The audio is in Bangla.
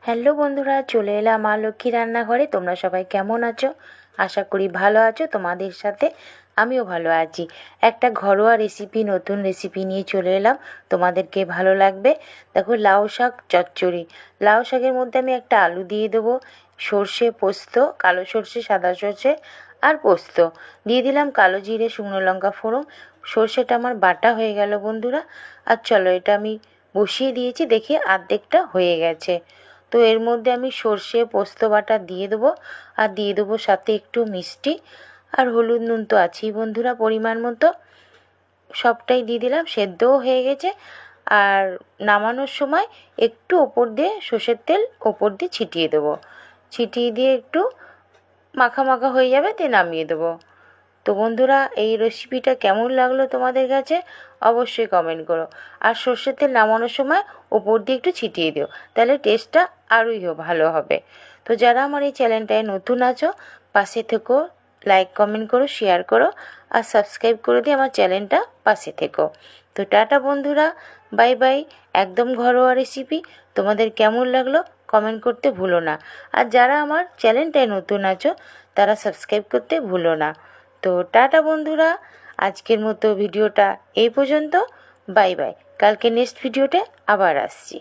হ্যালো বন্ধুরা, চলে এলাম মা লক্ষ্মী রান্নাঘরে। তোমরা সবাই কেমন আছো? আশা করি ভালো আছো। তোমাদের সাথে আমিও ভালো আছি। একটা ঘরোয়া রেসিপি, নতুন রেসিপি নিয়ে চলে এলাম, তোমাদেরকে ভালো লাগবে। দেখো, লাউ শাক চচ্চড়ি। লাউ শাকের মধ্যে আমি একটা আলু দিয়ে দেবো, সর্ষে পোস্ত, কালো সর্ষে, সাদা সর্ষে আর পোস্ত দিয়ে দিলাম, কালো জিরে, শুকনো লঙ্কা ফোড়ন। সর্ষেটা আমার বাটা হয়ে গেল বন্ধুরা। আর চলো, এটা আমি বসিয়ে দিয়েছি, দেখি অর্ধেকটা হয়ে গেছে। তো এর মধ্যে আমি সর্ষে পোস্ত বাটা দিয়ে দেবো, আর দিয়ে দেবো সাথে একটু মিষ্টি আর হলুদ, নুন তো আছেই বন্ধুরা পরিমাণ মতো। সবটাই দিয়ে দিলাম, সেদ্ধও হয়ে গেছে। আর নামানোর সময় একটু ওপর দিয়ে সর্ষের তেল ওপর দিয়ে ছিটিয়ে দেবো। ছিটিয়ে দিয়ে একটু মাখা মাখা হয়ে যাবে, দিয়ে নামিয়ে দেবো। তো বন্ধুরা, এই রেসিপিটা কেমন লাগলো তোমাদের কাছে অবশ্যই কমেন্ট করো। আর সর্ষের তেল নামানোর সময় ওপর দিয়ে একটু ছিটিয়ে দিও, তাহলে টেস্টটা আরোই ভালো হবে। তো যারা আমার এই চ্যানেলটায় নতুন আছো, পাশে থেকো, লাইক কমেন্ট করো, শেয়ার করো আর সাবস্ক্রাইব করে দিয়ে আমার চ্যানেলটা পাশে থেকো। তো টাটা বন্ধুরা, বাই বাই। একদম ঘরোয়া রেসিপি, তোমাদের কেমন লাগলো কমেন্ট করতে ভুলো না। আর যারা আমার চ্যানেলটায় নতুন আছো, তারা সাবস্ক্রাইব করতে ভুলো না। তো টাটা বন্ধুরা, আজকের মতো ভিডিওটা এই পর্যন্ত। Bye bye. কালকে নেক্সট ভিডিওতে আবার আসছি।